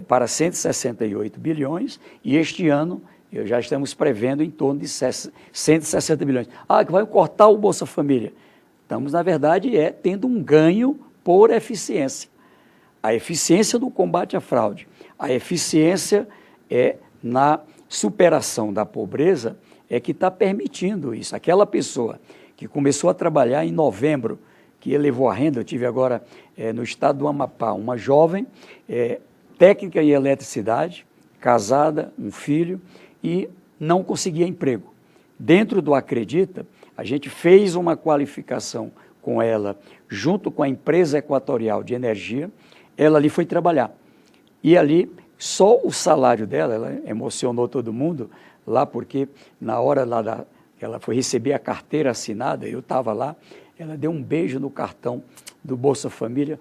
para 168 bilhões, e este ano já estamos prevendo em torno de 160 bilhões. Que vai cortar o Bolsa Família. Estamos, na verdade, tendo um ganho por eficiência. A eficiência no combate à fraude, a eficiência na superação da pobreza que está permitindo isso. Aquela pessoa que começou a trabalhar em novembro, que elevou a renda, eu tive agora no estado do Amapá, uma jovem técnica em eletricidade, casada, um filho, e não conseguia emprego. Dentro do Acredita, a gente fez uma qualificação com ela, junto com a empresa equatorial de energia, ela ali foi trabalhar. E ali, só o salário dela, ela emocionou todo mundo lá, porque na hora lá ela foi receber a carteira assinada, eu estava lá, ela deu um beijo no cartão do Bolsa Família,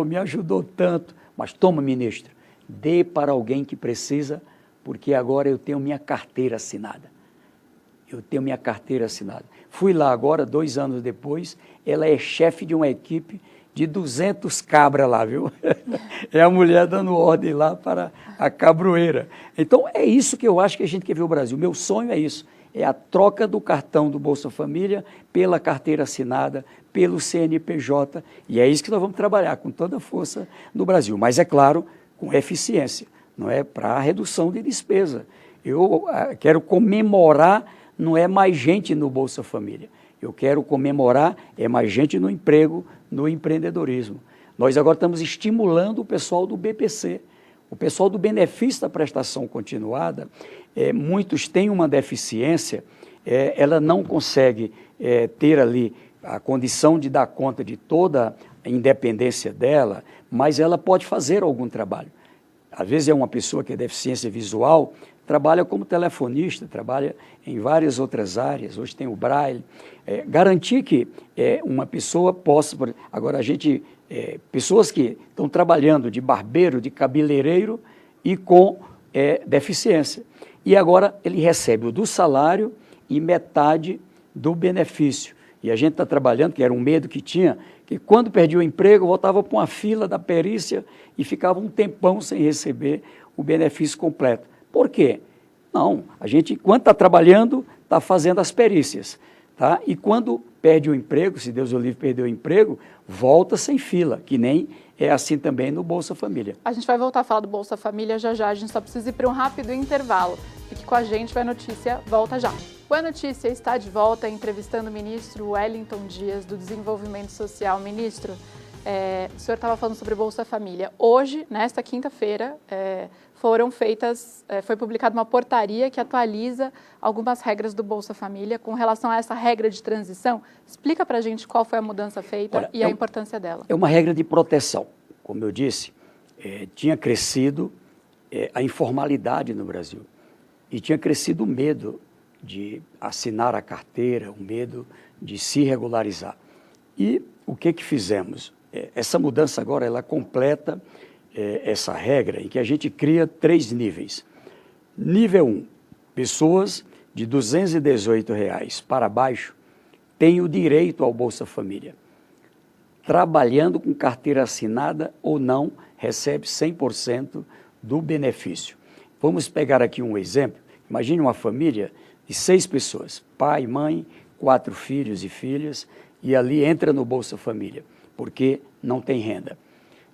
me ajudou tanto, mas toma, ministra, dê para alguém que precisa, porque agora eu tenho minha carteira assinada. Eu tenho minha carteira assinada. Fui lá agora, 2 anos depois, ela é chefe de uma equipe de 200 cabras lá, viu? É a mulher dando ordem lá para a cabroeira. Então, é isso que eu acho que a gente quer ver o Brasil. Meu sonho é isso, é a troca do cartão do Bolsa Família pela carteira assinada, pelo CNPJ, e é isso que nós vamos trabalhar com toda a força no Brasil. Mas, é claro, com eficiência, não é para a redução de despesa. Eu quero comemorar, não é mais gente no Bolsa Família. Eu quero comemorar, mais gente no emprego, no empreendedorismo. Nós agora estamos estimulando o pessoal do BPC, o pessoal do benefício da prestação continuada. Muitos têm uma deficiência, ela não consegue ter ali a condição de dar conta de toda a independência dela, mas ela pode fazer algum trabalho. Às vezes é uma pessoa que é deficiência visual, trabalha como telefonista, trabalha em várias outras áreas, hoje tem o Braille. Garantir que uma pessoa possa... Agora, pessoas que estão trabalhando de barbeiro, de cabeleireiro e com deficiência. E agora ele recebe o do salário e metade do benefício. E a gente está trabalhando, que era um medo que tinha, que quando perdia o emprego, voltava para uma fila da perícia e ficava um tempão sem receber o benefício completo. Por quê? Não, a gente, enquanto está trabalhando, está fazendo as perícias, tá? E quando perde o emprego, se Deus o livre perdeu o emprego, volta sem fila, que nem é assim também no Bolsa Família. A gente vai voltar a falar do Bolsa Família já, a gente só precisa ir para um rápido intervalo. Fique com a gente, Boa Notícia volta já. Boa Notícia está de volta entrevistando o ministro Wellington Dias, do Desenvolvimento Social. Ministro, o senhor estava falando sobre Bolsa Família. Hoje, nesta quinta-feira, foi publicada uma portaria que atualiza algumas regras do Bolsa Família com relação a essa regra de transição. Explica para a gente qual foi a mudança feita e a importância dela. É uma regra de proteção. Como eu disse, tinha crescido a informalidade no Brasil e tinha crescido o medo de assinar a carteira, o medo de se regularizar. E o que fizemos? Essa mudança agora, ela completa essa regra em que a gente cria 3 níveis. Nível 1, pessoas de R$ 218 para baixo têm o direito ao Bolsa Família. Trabalhando com carteira assinada ou não, recebe 100% do benefício. Vamos pegar aqui um exemplo. Imagine uma família de 6 pessoas, pai, mãe, 4 filhos e filhas, e ali entra no Bolsa Família, porque não tem renda.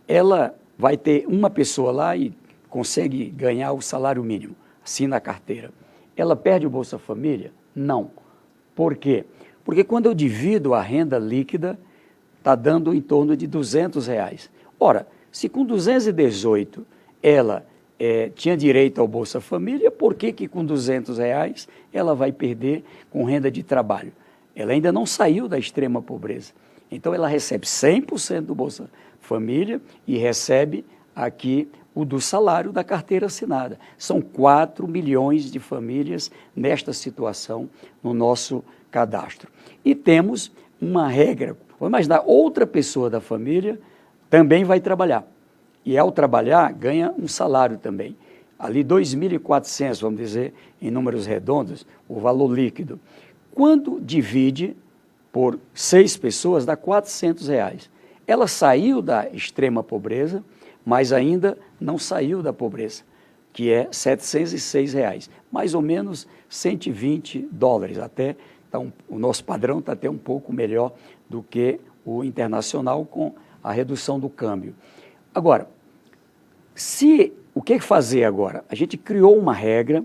Ela vai ter uma pessoa lá e consegue ganhar o salário mínimo, assina a carteira. Ela perde o Bolsa Família? Não. Por quê? Porque quando eu divido a renda líquida, está dando em torno de R$200. Ora, se com 218 ela tinha direito ao Bolsa Família, por que com R$200 ela vai perder com renda de trabalho? Ela ainda não saiu da extrema pobreza. Então ela recebe 100% do Bolsa Família e recebe aqui o do salário da carteira assinada. São 4 milhões de famílias nesta situação no nosso cadastro. E temos uma regra, vamos imaginar, outra pessoa da família também vai trabalhar. E ao trabalhar, ganha um salário também. Ali 2.400, vamos dizer, em números redondos, o valor líquido. Quando divide por 6 pessoas, dá R$400. Ela saiu da extrema pobreza, mas ainda não saiu da pobreza, que é R$706, mais ou menos $120. Até, então, o nosso padrão está até um pouco melhor do que o internacional com a redução do câmbio. Agora, o que fazer agora? A gente criou uma regra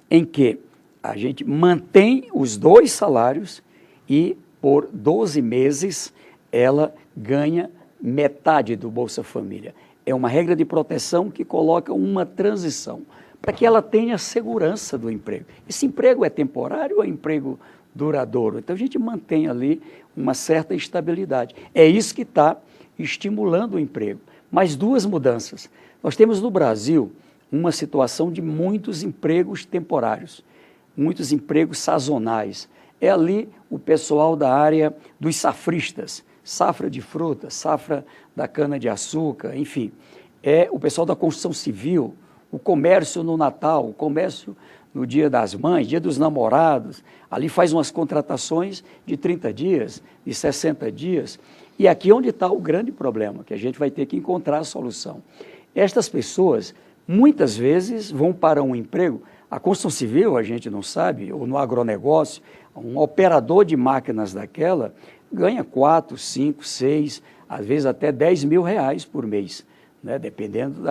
em que a gente mantém os 2 salários e por 12 meses ela ganha metade do Bolsa Família. É uma regra de proteção que coloca uma transição para que ela tenha segurança do emprego. Esse emprego é temporário ou é emprego duradouro? Então a gente mantém ali uma certa estabilidade. É isso que está estimulando o emprego. Mais 2 mudanças. Nós temos no Brasil uma situação de muitos empregos temporários, muitos empregos sazonais. É ali o pessoal da área dos safristas, safra de fruta, safra da cana-de-açúcar, enfim. É o pessoal da construção civil, o comércio no Natal, o comércio no Dia das Mães, Dia dos Namorados. Ali faz umas contratações de 30 dias, de 60 dias. E aqui é onde está o grande problema, que a gente vai ter que encontrar a solução. Estas pessoas, muitas vezes, vão para um emprego. A construção civil, a gente não sabe, ou no agronegócio, um operador de máquinas daquela ganha 4, 5, 6, às vezes até R$10.000 por mês, né? Dependendo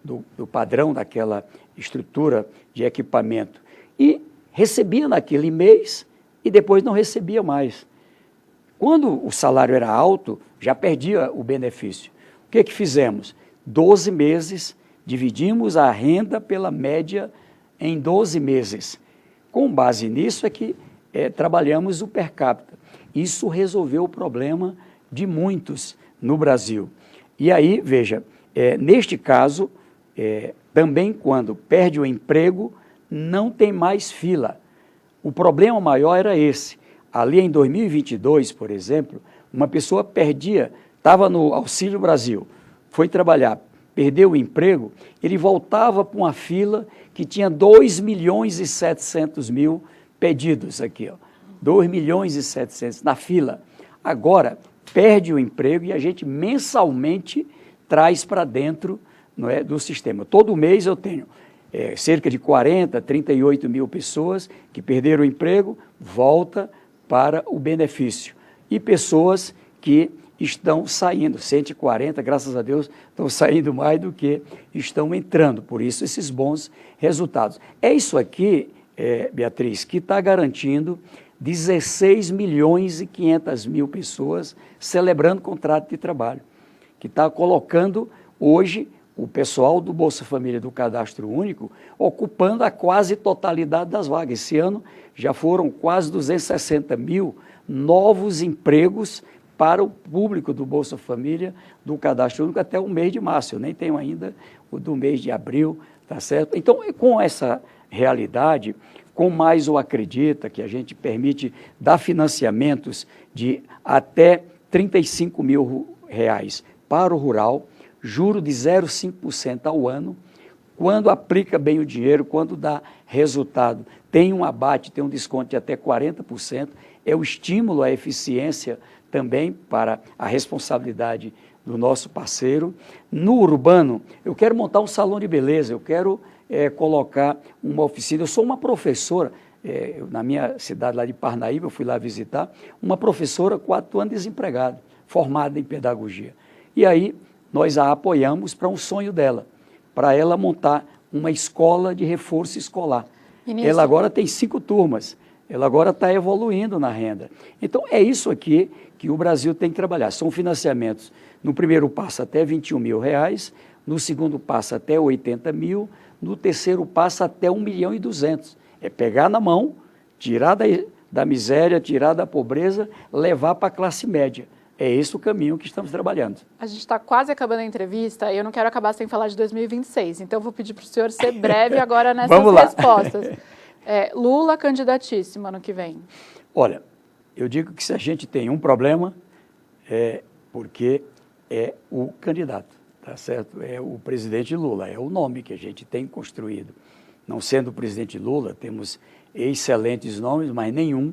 do padrão daquela estrutura de equipamento. E recebia naquele mês e depois não recebia mais. Quando o salário era alto, já perdia o benefício. O que fizemos? 12 meses, dividimos a renda pela média em 12 meses. Com base nisso é que trabalhamos o per capita. Isso resolveu o problema de muitos no Brasil. E aí, veja, neste caso, também quando perde o emprego, não tem mais fila. O problema maior era esse. Ali em 2022, por exemplo, uma pessoa estava no Auxílio Brasil, foi trabalhar, perdeu o emprego, ele voltava para uma fila que tinha 2.700.000 pedidos aqui, ó, 2.700.000 na fila. Agora, perde o emprego e a gente mensalmente traz para dentro, não é, do sistema. Todo mês eu tenho cerca de 40, 38 mil pessoas que perderam o emprego, volta para o benefício. E pessoas que estão saindo, 140, graças a Deus, estão saindo mais do que estão entrando, por isso esses bons resultados. É isso aqui, Beatriz, que está garantindo 16.500.000 pessoas celebrando contrato de trabalho, que está colocando hoje o pessoal do Bolsa Família do Cadastro Único ocupando a quase totalidade das vagas. Esse ano já foram quase 260.000 novos empregos para o público do Bolsa Família do Cadastro Único até o mês de março. Eu nem tenho ainda o do mês de abril, tá certo? Então, com essa realidade, com mais o Acredita, que a gente permite dar financiamentos de até R$35.000 para o rural, juro de 0,5% ao ano, quando aplica bem o dinheiro, quando dá resultado, tem um abate, tem um desconto de até 40%, é o estímulo à eficiência também para a responsabilidade do nosso parceiro. No urbano, eu quero montar um salão de beleza, eu quero colocar uma oficina. Eu sou uma professora, na minha cidade lá de Parnaíba, eu fui lá visitar, uma professora 4 anos desempregada, formada em pedagogia. E aí nós a apoiamos para um sonho dela, para ela montar uma escola de reforço escolar. Ela agora tem 5 turmas, ela agora está evoluindo na renda. Então, é isso aqui que o Brasil tem que trabalhar. São financiamentos, no primeiro passo até R$21 mil, no segundo passo até 80 mil, no terceiro passo até 1.200.000. É pegar na mão, tirar da miséria, tirar da pobreza, levar para a classe média. É esse o caminho que estamos trabalhando. A gente está quase acabando a entrevista e eu não quero acabar sem falar de 2026, então eu vou pedir para o senhor ser breve agora nessas respostas. Lula candidatíssimo ano que vem. Olha, eu digo que se a gente tem um problema, é porque é o candidato, tá certo? É o presidente Lula, é o nome que a gente tem construído. Não sendo o presidente Lula, temos excelentes nomes, mas nenhum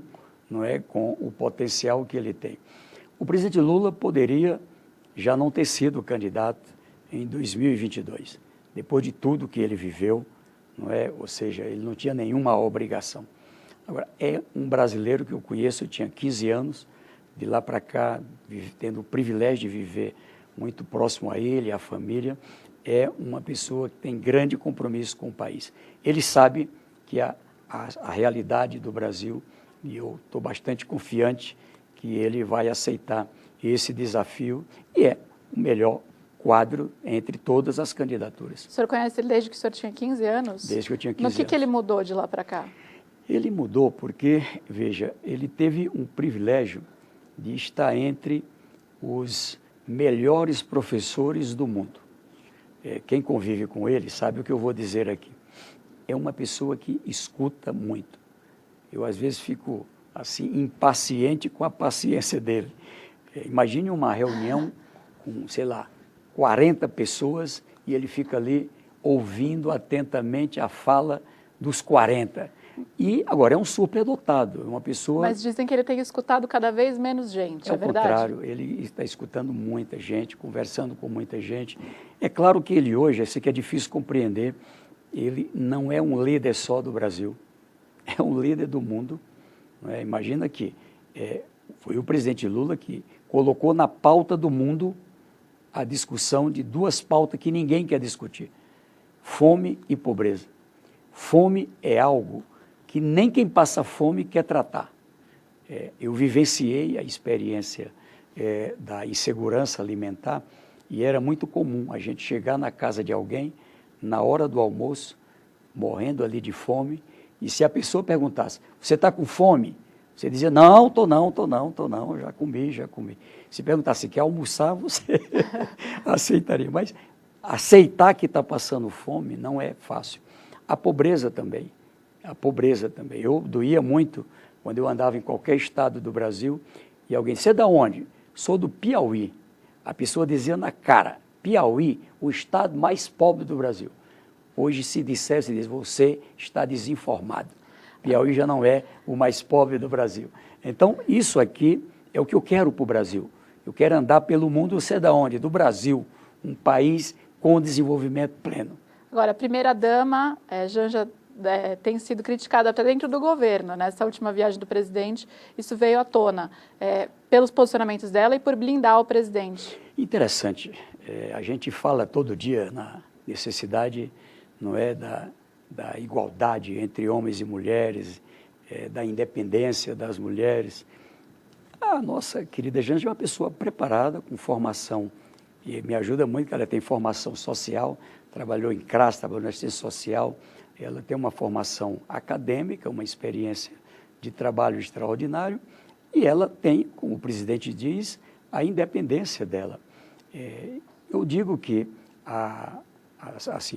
não é com o potencial que ele tem. O presidente Lula poderia já não ter sido candidato em 2022, depois de tudo que ele viveu, não é? Ou seja, ele não tinha nenhuma obrigação. Agora, é um brasileiro que eu conheço, eu tinha 15 anos, de lá para cá, tendo o privilégio de viver muito próximo a ele, à família, é uma pessoa que tem grande compromisso com o país. Ele sabe que a realidade do Brasil, e eu estou bastante confiante que ele vai aceitar esse desafio e é o melhor quadro entre todas as candidaturas. O senhor conhece ele desde que o senhor tinha 15 anos? Desde que eu tinha 15 anos. No que ele mudou de lá para cá? Ele mudou porque, veja, ele teve um privilégio de estar entre os melhores professores do mundo. Quem convive com ele sabe o que eu vou dizer aqui. É uma pessoa que escuta muito. Eu, às vezes, fico assim, impaciente com a paciência dele. Imagine uma reunião com, sei lá, 40 pessoas e ele fica ali ouvindo atentamente a fala dos 40. E agora é um superdotado, é uma pessoa... Mas dizem que ele tem escutado cada vez menos gente, é verdade? É o contrário, ele está escutando muita gente, conversando com muita gente. É claro que ele hoje, isso que é difícil compreender, ele não é um líder só do Brasil, é um líder do mundo. Imagina que foi o presidente Lula que colocou na pauta do mundo a discussão de duas pautas que ninguém quer discutir: fome e pobreza. Fome é algo que nem quem passa fome quer tratar. Eu vivenciei a experiência da insegurança alimentar e era muito comum a gente chegar na casa de alguém na hora do almoço, morrendo ali de fome, e se a pessoa perguntasse: você está com fome? Você dizia: não, estou não, já comi. Se perguntasse: quer almoçar, você aceitaria. Mas aceitar que está passando fome não é fácil. A pobreza também. Eu doía muito quando eu andava em qualquer estado do Brasil e alguém: você é de onde? Sou do Piauí. A pessoa dizia na cara: Piauí, o estado mais pobre do Brasil. Hoje, se dissesse, diz: você está desinformado. Piauí já não é o mais pobre do Brasil. Então, isso aqui é o que eu quero para o Brasil. Eu quero andar pelo mundo. Você é de onde? Do Brasil, um país com desenvolvimento pleno. Agora, a primeira-dama, Janja, tem sido criticada até dentro do governo. Nessa última viagem do presidente, isso veio à tona, pelos posicionamentos dela e por blindar o presidente. Interessante. A gente fala todo dia na necessidade, não é, da igualdade entre homens e mulheres, da independência das mulheres. A nossa querida Janja é uma pessoa preparada, com formação, e me ajuda muito que ela tem formação social, trabalhou em CRAS, trabalhou na assistência social, ela tem uma formação acadêmica, uma experiência de trabalho extraordinário, e ela tem, como o presidente diz, a independência dela. Eu digo que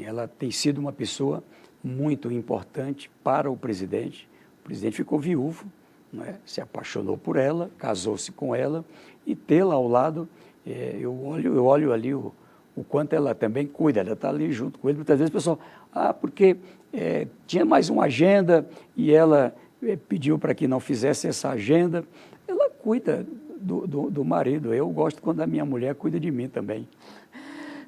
ela tem sido uma pessoa muito importante para o presidente. O presidente ficou viúvo, né? Se apaixonou por ela, casou-se com ela, e tê-la ao lado, eu olho ali o quanto ela também cuida, ela está ali junto com ele. Muitas vezes o pessoal, porque tinha mais uma agenda e ela pediu para que não fizesse essa agenda. Ela cuida do marido. Eu gosto quando a minha mulher cuida de mim também.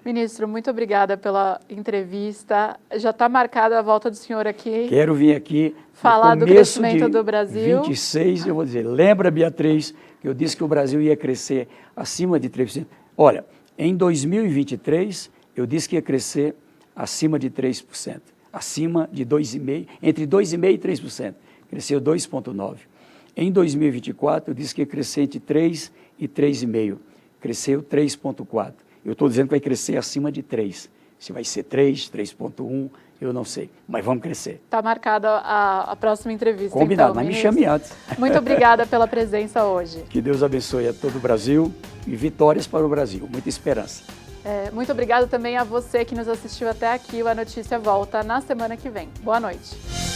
Ministro, muito obrigada pela entrevista. Já está marcada a volta do senhor aqui. Quero vir aqui falar do crescimento do Brasil. 26, eu vou dizer, lembra, Beatriz, que eu disse que o Brasil ia crescer acima de 3%. Olha, em 2023, eu disse que ia crescer acima de 3%, acima de 2,5%, entre 2,5% e 3%. cresceu 2,9%. Em 2024, diz que ia crescer entre 3 e 3,5%, cresceu 3,4%. Eu estou dizendo que vai crescer acima de 3%. Se vai ser 3, 3,1%, eu não sei, mas vamos crescer. Está marcada a próxima entrevista. Combinado, então, mas me ministro. chame antes. Muito obrigada pela presença hoje. Que Deus abençoe a todo o Brasil e vitórias para o Brasil. Muita esperança. Muito obrigada também a você que nos assistiu até aqui. O A Notícia volta na semana que vem. Boa noite.